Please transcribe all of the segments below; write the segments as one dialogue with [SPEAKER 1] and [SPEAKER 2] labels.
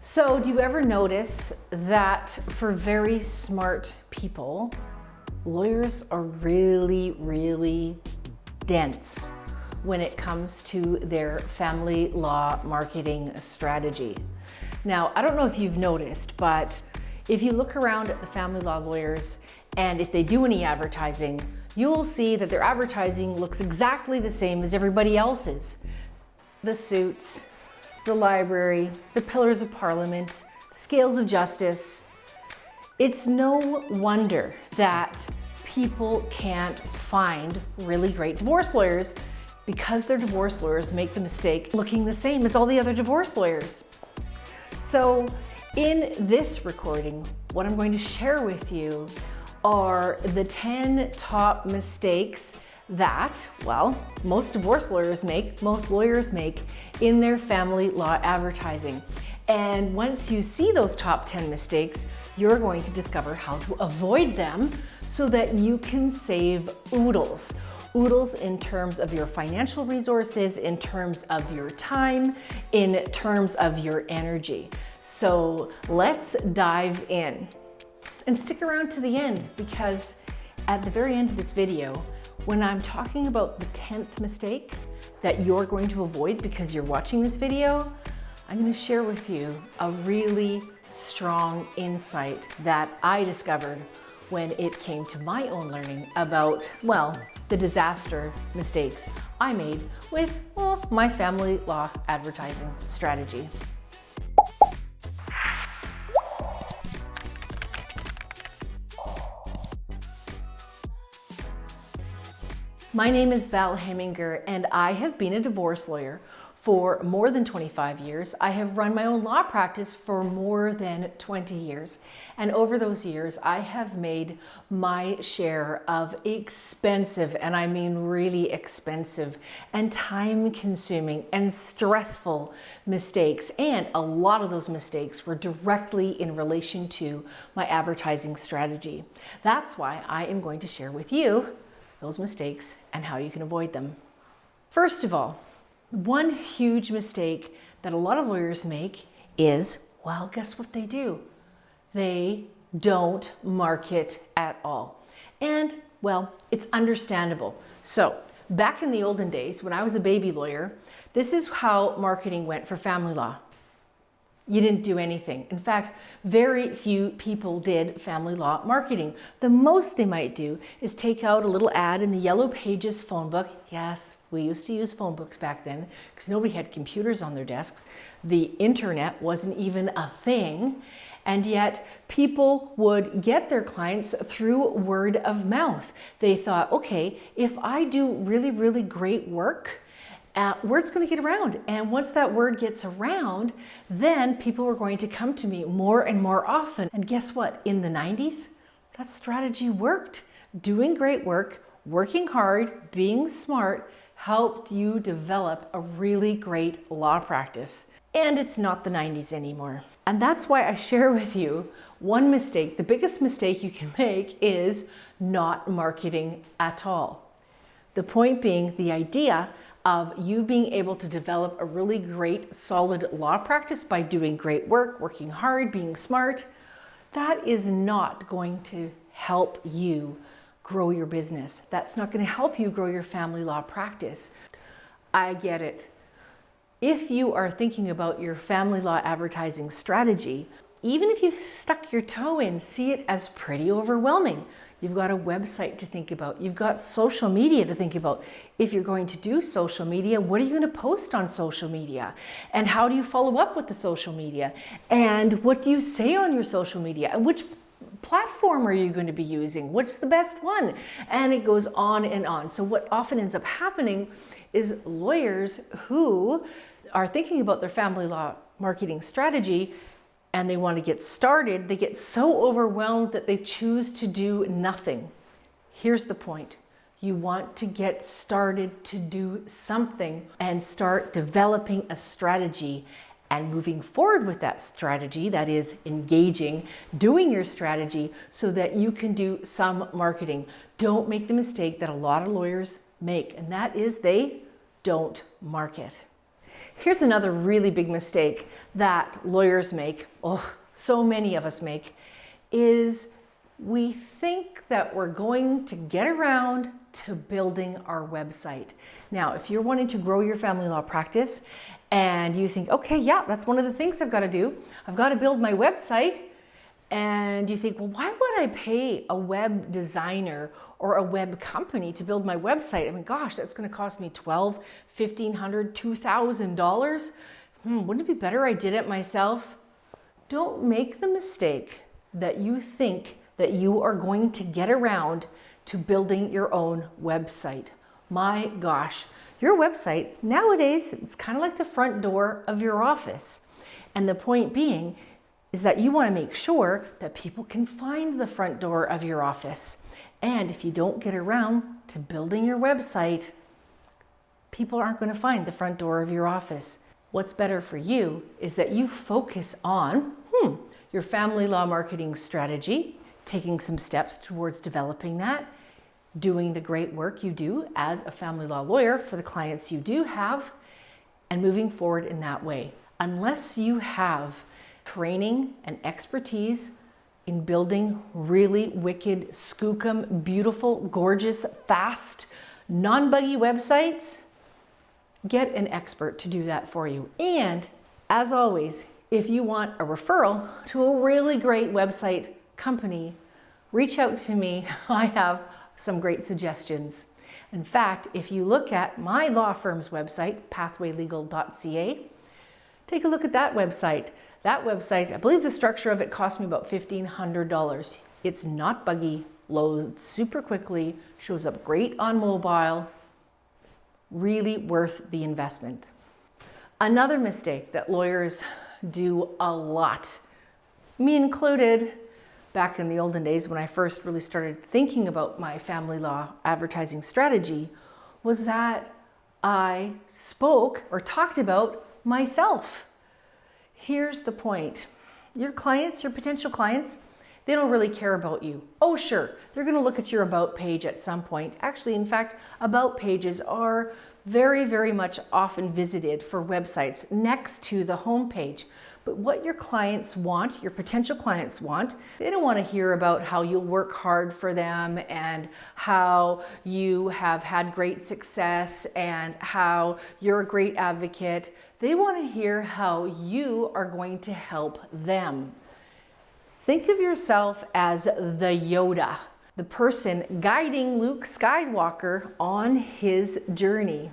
[SPEAKER 1] So do you ever notice that for very smart people, lawyers are really dense when it comes to their family law marketing strategy? Now, I don't know if you've noticed, but if you look around at the family law lawyers and if they do any advertising, you'll see that their advertising looks exactly the same as everybody else's. The suits, the library, the pillars of parliament, the scales of justice. It's no wonder that people can't find really great divorce lawyers because their divorce lawyers make the mistake looking the same as all the other divorce lawyers. So in this recording, what I'm going to share with you are the 10 top mistakes that, well, most divorce lawyers make, most lawyers make in their family law advertising. And once you see those top 10 mistakes, you're going to discover how to avoid them so that you can save oodles. Oodles in terms of your financial resources, in terms of your time, in terms of your energy. So let's dive in. And stick around to the end, because at the very end of this video, when I'm talking about the 10th mistake that you're going to avoid because you're watching this video, I'm going to share with you a really strong insight that I discovered when it came to my own learning about, well, the disaster mistakes I made with, well, my family law advertising strategy. My name is Val Heminger, and I have been a divorce lawyer for more than 25 years. I have run my own law practice for more than 20 years. And over those years, I have made my share of expensive, and I mean really expensive, and time-consuming and stressful mistakes. And a lot of those mistakes were directly in relation to my advertising strategy. That's why I am going to share with you those mistakes and how you can avoid them. First of all, one huge mistake that a lot of lawyers make is, well, guess what they do? They don't market at all. And, well, it's understandable. So, back in the olden days, when I was a baby lawyer, this is how marketing went for family law. You didn't do anything. In fact, very few people did family law marketing. The most they might do is take out a little ad in the Yellow Pages phone book. Yes, we used to use phone books back then because nobody had computers on their desks. The internet wasn't even a thing. And yet people would get their clients through word of mouth. They thought, okay, if I do really great work, word's going to get around. And once that word gets around, then people are going to come to me more and more often. And guess what? In the 90s, that strategy worked. Doing great work, working hard, being smart, helped you develop a really great law practice. And it's not the 90s anymore. And that's why I share with you one mistake. The biggest mistake you can make is not marketing at all. The point being, the idea of you being able to develop a really great, solid law practice by doing great work, working hard, being smart, that is not going to help you grow your business. That's not going to help you grow your family law practice. I get it. If you are thinking about your family law advertising strategy, even if you've stuck your toe in, see it as pretty overwhelming. You've got a website to think about. You've got social media to think about. If you're going to do social media, what are you going to post on social media? And how do you follow up with the social media? And what do you say on your social media? And which platform are you going to be using? What's the best one? And it goes on and on. So what often ends up happening is lawyers who are thinking about their family law marketing strategy and they want to get started, they get so overwhelmed that they choose to do nothing. Here's the point. You want to get started to do something and start developing a strategy and moving forward with that strategy, that is engaging, doing your strategy so that you can do some marketing. Don't make the mistake that a lot of lawyers make, and that is they don't market. Here's another really big mistake that lawyers make, oh, so many of us make, is we think that we're going to get around to building our website. Now, if you're wanting to grow your family law practice and you think, okay, yeah, that's one of the things I've got to do. I've got to build my website. And you think, well, why would I pay a web designer or a web company to build my website? I mean, gosh, that's going to cost me $1,200, $1,500, $2,000. Wouldn't it be better I did it myself? Don't make the mistake that you think that you are going to get around to building your own website. My gosh, your website nowadays, it's kind of like the front door of your office. And the point being is that you want to make sure that people can find the front door of your office. And if you don't get around to building your website, people aren't going to find the front door of your office. What's better for you is that you focus on your family law marketing strategy, taking some steps towards developing that, doing the great work you do as a family law lawyer for the clients you do have, and moving forward in that way. Unless you have training and expertise in building really wicked, skookum, beautiful, gorgeous, fast, non-buggy websites, get an expert to do that for you. And as always, if you want a referral to a really great website company, reach out to me. I have some great suggestions. In fact, if you look at my law firm's website, pathwaylegal.ca, take a look at that website. That website, I believe the structure of it cost me about $1,500. It's not buggy, loads super quickly, shows up great on mobile, really worth the investment. Another mistake that lawyers do a lot, me included, back in the olden days when I first really started thinking about my family law advertising strategy, was that I spoke or talked about myself. Here's the point. Your clients, your potential clients, they don't really care about you. Oh, sure, they're going to look at your about page at some point. Actually, in fact, about pages are very, very much often visited for websites next to the home page. But what your clients want, your potential clients want, they don't want to hear about how you'll work hard for them and how you have had great success and how you're a great advocate. They want to hear how you are going to help them. Think of yourself as the Yoda, the person guiding Luke Skywalker on his journey.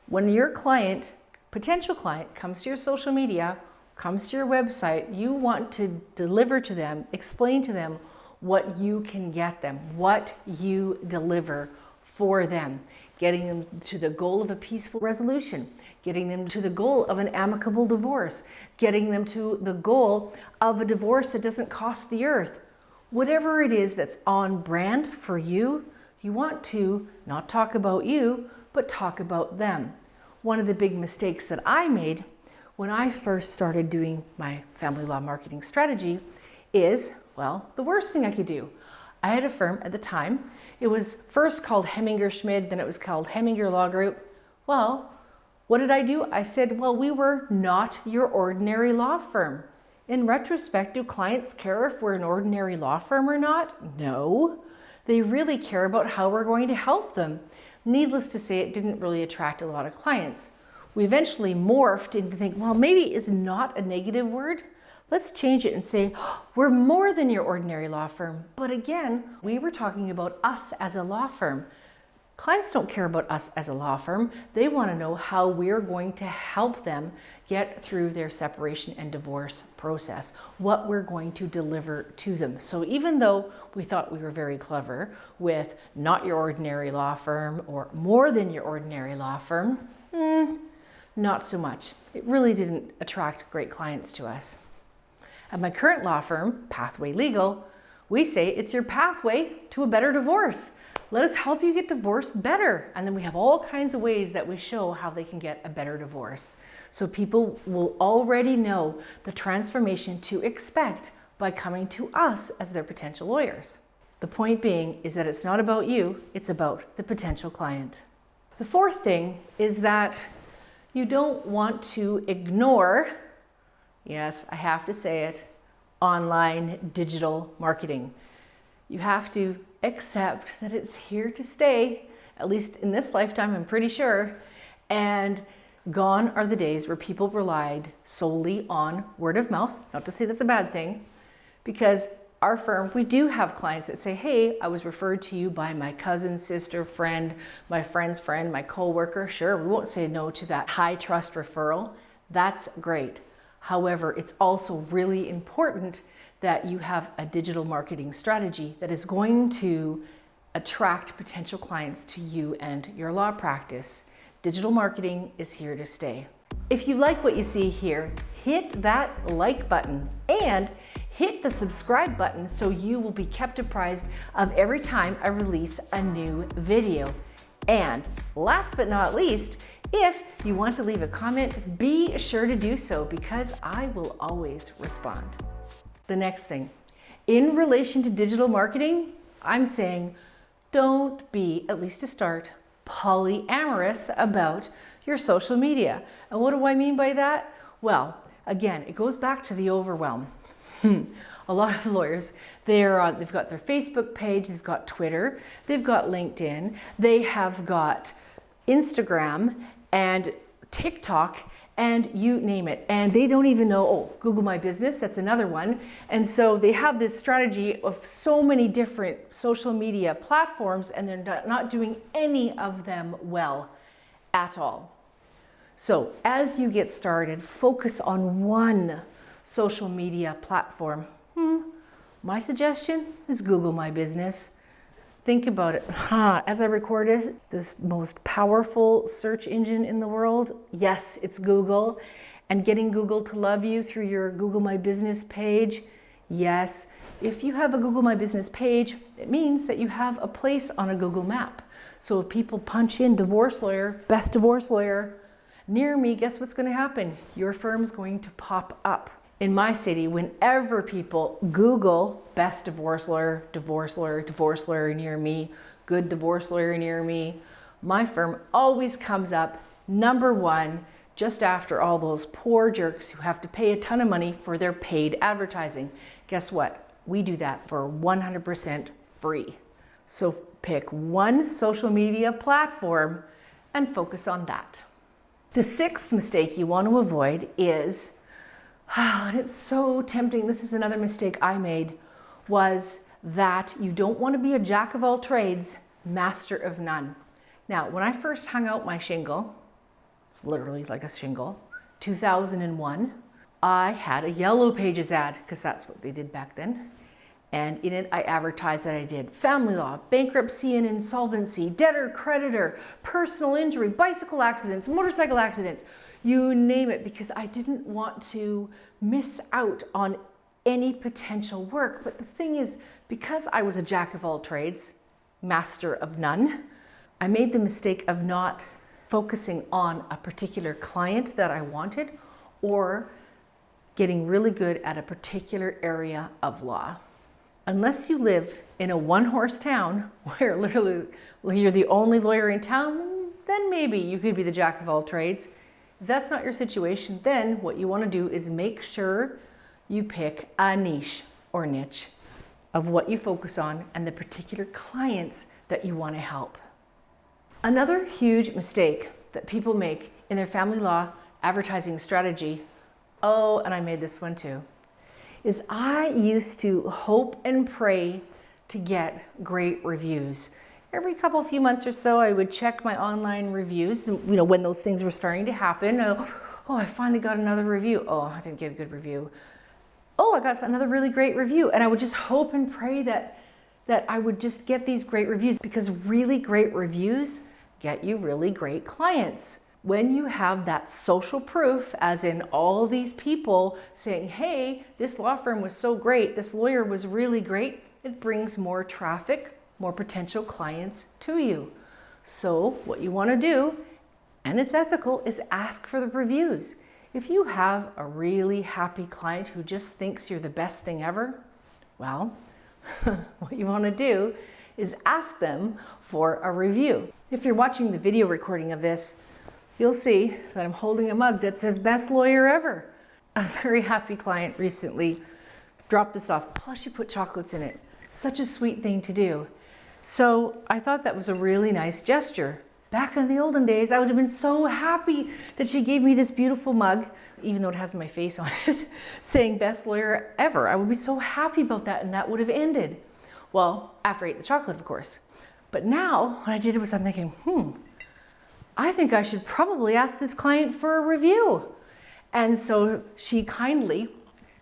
[SPEAKER 1] When your client, potential client, comes to your social media, comes to your website, you want to deliver to them, explain to them what you can get them, what you deliver for them, getting them to the goal of a peaceful resolution, getting them to the goal of an amicable divorce, getting them to the goal of a divorce that doesn't cost the earth. Whatever it is that's on brand for you, you want to not talk about you, but talk about them. One of the big mistakes that I made when I first started doing my family law marketing strategy is, well, the worst thing I could do. I had a firm at the time. It was first called Heminger Schmid, then it was called Heminger Law Group. Well, what did I do? I said, well, we were not your ordinary law firm. In retrospect, do clients care if we're an ordinary law firm or not? No. They really care about how we're going to help them. Needless to say, it didn't really attract a lot of clients. We eventually morphed into think, well, maybe is not a negative word. Let's change it and say, we're more than your ordinary law firm. But again, we were talking about us as a law firm. Clients don't care about us as a law firm. They want to know how we're going to help them get through their separation and divorce process, what we're going to deliver to them. So even though we thought we were very clever with not your ordinary law firm or more than your ordinary law firm, not so much. It really didn't attract great clients to us. At my current law firm, Pathway Legal, we say it's your pathway to a better divorce. Let us help you get divorced better. And then we have all kinds of ways that we show how they can get a better divorce. So people will already know the transformation to expect by coming to us as their potential lawyers. The point being is that it's not about you, it's about the potential client. The fourth thing is that You don't want to ignore, yes, I have to say it, online digital marketing. You have to accept that it's here to stay, at least in this lifetime, I'm pretty sure. And gone are the days where people relied solely on word of mouth. Not to say that's a bad thing, because our firm, we do have clients that say, hey, I was referred to you by my cousin, sister, friend, my friend's friend, my coworker. Sure, we won't say no to that high trust referral. That's great. However, it's also really important that you have a digital marketing strategy that is going to attract potential clients to you and your law practice. Digital marketing is here to stay. If you like what you see here, hit that like button and hit the subscribe button so you will be kept apprised of every time I release a new video. And last but not least, if you want to leave a comment, be sure to do so because I will always respond. The next thing, in relation to digital marketing, I'm saying don't be, at least to start, polyamorous about your social media. And what do I mean by that? Well, again, it goes back to the overwhelm. A lot of lawyers, they've got their Facebook page, they've got Twitter, they've got LinkedIn, they have got Instagram and TikTok, and you name it. And they don't even know, oh, Google My Business, that's another one. And so they have this strategy of so many different social media platforms, and they're not doing any of them well at all. So as you get started, focus on one social media platform. My suggestion is Google My Business. Think about it. As I record this most powerful search engine in the world, yes, it's Google. And getting Google to love you through your Google My Business page, yes. If you have a Google My Business page, it means that you have a place on a Google map. So if people punch in divorce lawyer, best divorce lawyer near me, guess what's going to happen? Your firm's going to pop up. In my city, whenever people Google best divorce lawyer, divorce lawyer, divorce lawyer near me, good divorce lawyer near me, my firm always comes up number one, just after all those poor jerks who have to pay a ton of money for their paid advertising. Guess what? We do that for 100% free. So pick one social media platform and focus on that. The sixth mistake you want to avoid is, and it's so tempting, this is another mistake I made, was that you don't want to be a jack of all trades, master of none. Now, when I first hung out my shingle, literally like a shingle, 2001, I had a Yellow Pages ad, because that's what they did back then. And in it, I advertised that I did family law, bankruptcy and insolvency, debtor, creditor, personal injury, bicycle accidents, motorcycle accidents, you name it, because I didn't want to miss out on any potential work. But the thing is, because I was a jack of all trades, master of none, I made the mistake of not focusing on a particular client that I wanted or getting really good at a particular area of law. Unless you live in a one-horse town where literally you're the only lawyer in town, then maybe you could be the jack of all trades. If that's not your situation, then what you want to do is make sure you pick a niche or niche of what you focus on and the particular clients that you want to help. Another huge mistake that people make in their family law advertising strategy, oh, and I made this one too, is I used to hope and pray to get great reviews. Every few months or so, I would check my online reviews, when those things were starting to happen. Oh, I finally got another review. Oh, I didn't get a good review. Oh, I got another really great review. And I would just hope and pray that I would just get these great reviews, because really great reviews get you really great clients. When you have that social proof, as in all these people saying, hey, this law firm was so great, this lawyer was really great, it brings more traffic, more potential clients to you. So what you want to do, and it's ethical, is ask for the reviews. If you have a really happy client who just thinks you're the best thing ever, well, what you want to do is ask them for a review. If you're watching the video recording of this, you'll see that I'm holding a mug that says best lawyer ever. A very happy client recently dropped this off. Plus she put chocolates in it. Such a sweet thing to do. So I thought that was a really nice gesture. Back in the olden days, I would have been so happy that she gave me this beautiful mug, even though it has my face on it, saying best lawyer ever. I would be so happy about that, and that would have ended. Well, after I ate the chocolate, of course. But now what I did was I'm thinking, I think I should probably ask this client for a review. And so she kindly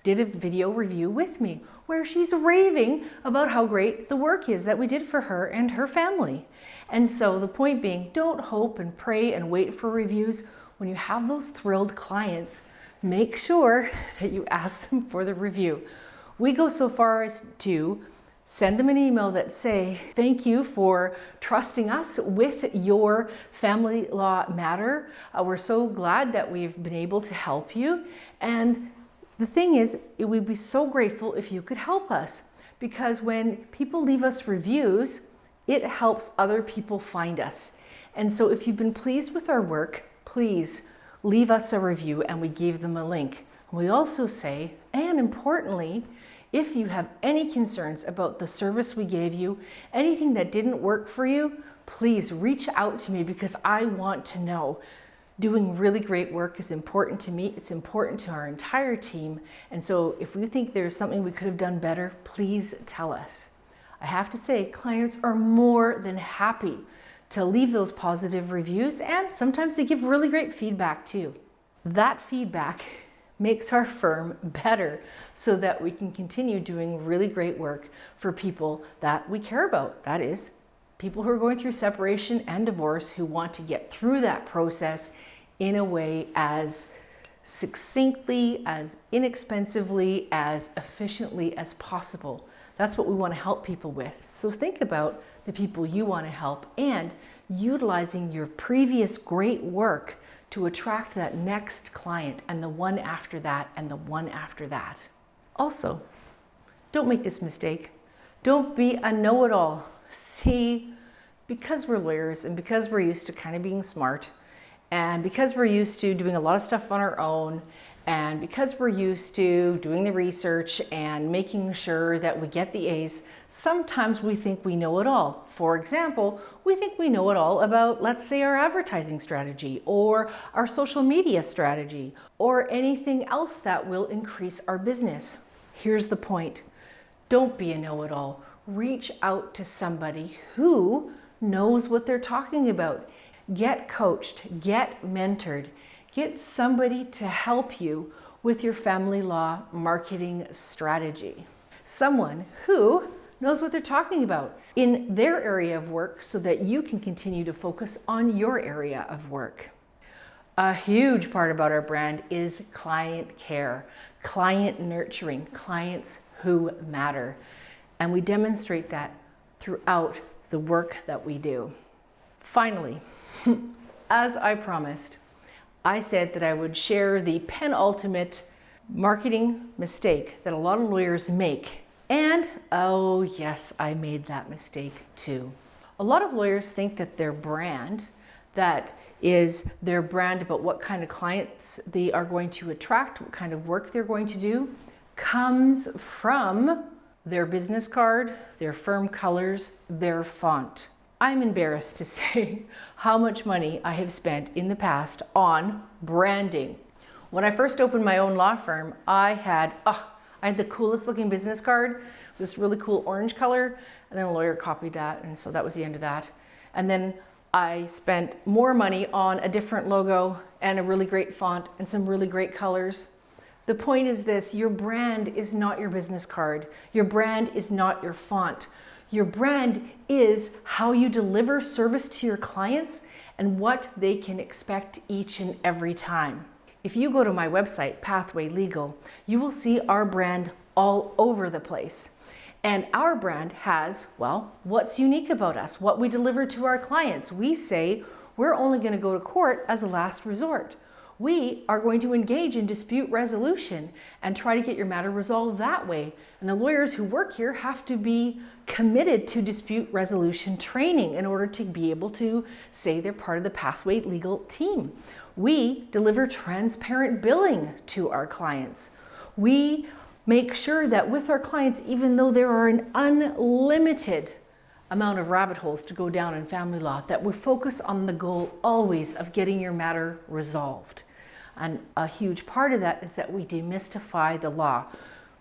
[SPEAKER 1] did a video review with me where she's raving about how great the work is that we did for her and her family. And so the point being, don't hope and pray and wait for reviews. When you have those thrilled clients, make sure that you ask them for the review. We go so far as to send them an email that say, thank you for trusting us with your family law matter. We're so glad that we've been able to help you. And the thing is, we'd be so grateful if you could help us, because when people leave us reviews, it helps other people find us. And so if you've been pleased with our work, please leave us a review, and we give them a link. We also say, and importantly, if you have any concerns about the service we gave you, anything that didn't work for you, please reach out to me, because I want to know. Doing really great work is important to me. It's important to our entire team. And so if you think there's something we could have done better, please tell us. I have to say, clients are more than happy to leave those positive reviews, and sometimes they give really great feedback too. That feedback makes our firm better so that we can continue doing really great work for people that we care about. That is, people who are going through separation and divorce, who want to get through that process in a way as succinctly, as inexpensively, as efficiently as possible. That's what we want to help people with. So think about the people you want to help and utilizing your previous great work to attract that next client, and the one after that, and the one after that. Also, don't make this mistake. Don't be a know-it-all. See, because we're lawyers and because we're used to kind of being smart, and because we're used to doing a lot of stuff on our own, and because we're used to doing the research and making sure that we get the A's, sometimes we think we know it all. For example, we think we know it all about, let's say, our advertising strategy or our social media strategy or anything else that will increase our business. Here's the point. Don't be a know-it-all. Reach out to somebody who knows what they're talking about. Get coached, get mentored, get somebody to help you with your family law marketing strategy. Someone who knows what they're talking about in their area of work so that you can continue to focus on your area of work. A huge part about our brand is client care, client nurturing, clients who matter. And we demonstrate that throughout the work that we do. Finally, as I promised, I said that I would share the penultimate marketing mistake that a lot of lawyers make. And oh yes, I made that mistake too. A lot of lawyers think that their brand, that is their brand about what kind of clients they are going to attract, what kind of work they're going to do, comes from their business card, their firm colors, their font. I'm embarrassed to say how much money I have spent in the past on branding. When I first opened my own law firm, I had the coolest looking business card, this really cool orange color, and then a lawyer copied that, and so that was the end of that. And then I spent more money on a different logo and a really great font and some really great colors. The point is this: your brand is not your business card. Your brand is not your font. Your brand is how you deliver service to your clients and what they can expect each and every time. If you go to my website, Pathway Legal, you will see our brand all over the place. And our brand has, well, what's unique about us, what we deliver to our clients. We say we're only going to go to court as a last resort. We are going to engage in dispute resolution and try to get your matter resolved that way. And the lawyers who work here have to be committed to dispute resolution training in order to be able to say they're part of the Pathway legal team. We deliver transparent billing to our clients. We make sure that with our clients, even though there are an unlimited amount of rabbit holes to go down in family law, that we focus on the goal always of getting your matter resolved. And a huge part of that is that we demystify the law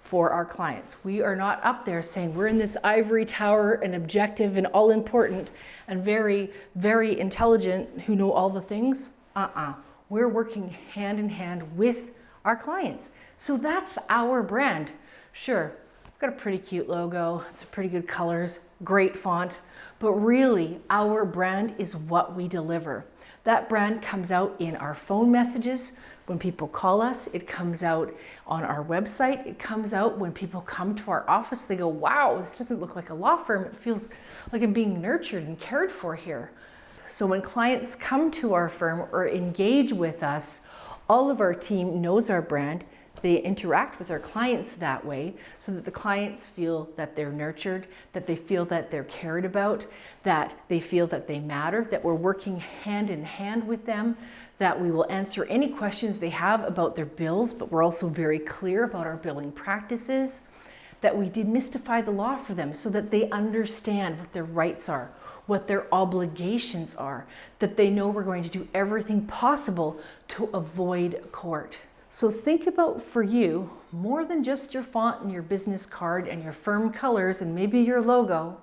[SPEAKER 1] for our clients. We are not up there saying we're in this ivory tower and objective and all important and very, very intelligent who know all the things. We're working hand in hand with our clients. So that's our brand. Sure, we've got a pretty cute logo, it's pretty good colors, great font, but really our brand is what we deliver. That brand comes out in our phone messages when people call us. It comes out on our website. It comes out when people come to our office. They go, wow, this doesn't look like a law firm. It feels like I'm being nurtured and cared for here. So when clients come to our firm or engage with us, all of our team knows our brand. They interact with our clients that way so that the clients feel that they're nurtured, that they feel that they're cared about, that they feel that they matter, that we're working hand in hand with them, that we will answer any questions they have about their bills, but we're also very clear about our billing practices, that we demystify the law for them so that they understand what their rights are, what their obligations are, that they know we're going to do everything possible to avoid court. So think about for you, more than just your font and your business card and your firm colors and maybe your logo,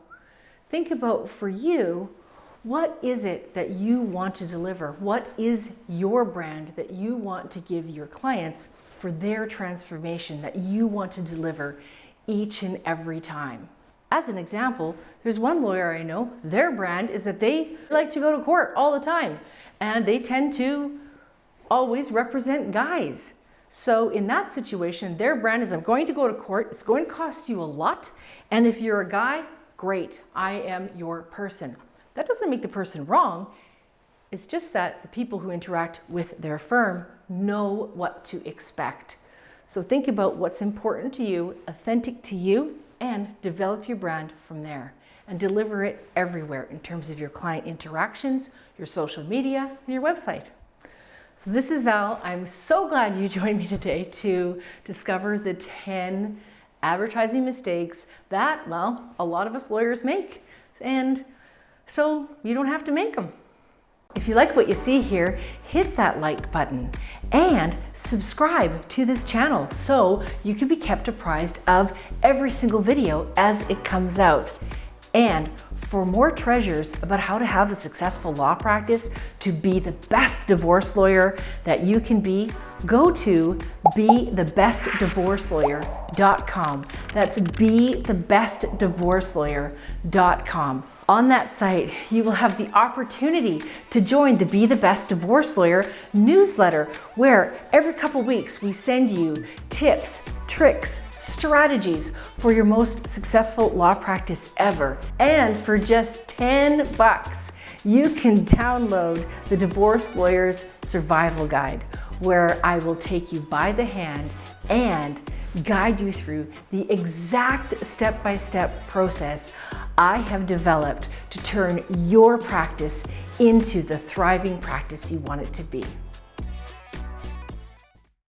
[SPEAKER 1] think about for you, what is it that you want to deliver? What is your brand that you want to give your clients for their transformation that you want to deliver each and every time? As an example, there's one lawyer I know, their brand is that they like to go to court all the time and they tend to always represent guys. So in that situation, their brand is I'm going to go to court, it's going to cost you a lot, and if you're a guy, great, I am your person. That doesn't make the person wrong, it's just that the people who interact with their firm know what to expect. So think about what's important to you, authentic to you, and develop your brand from there and deliver it everywhere in terms of your client interactions, your social media, and your website. So this is Val. I'm so glad you joined me today to discover the 10 advertising mistakes that, well, a lot of us lawyers make. And so you don't have to make them. If you like what you see here, hit that like button and subscribe to this channel so you can be kept apprised of every single video as it comes out. And for more treasures about how to have a successful law practice, to be the best divorce lawyer that you can be, go to BeTheBestDivorceLawyer.com. That's BeTheBestDivorceLawyer.com. On that site, you will have the opportunity to join the Be the Best Divorce Lawyer newsletter, where every couple weeks we send you tips, tricks, strategies for your most successful law practice ever. And for just $10, you can download the Divorce Lawyer's Survival Guide, where I will take you by the hand and guide you through the exact step-by-step process I have developed to turn your practice into the thriving practice you want it to be.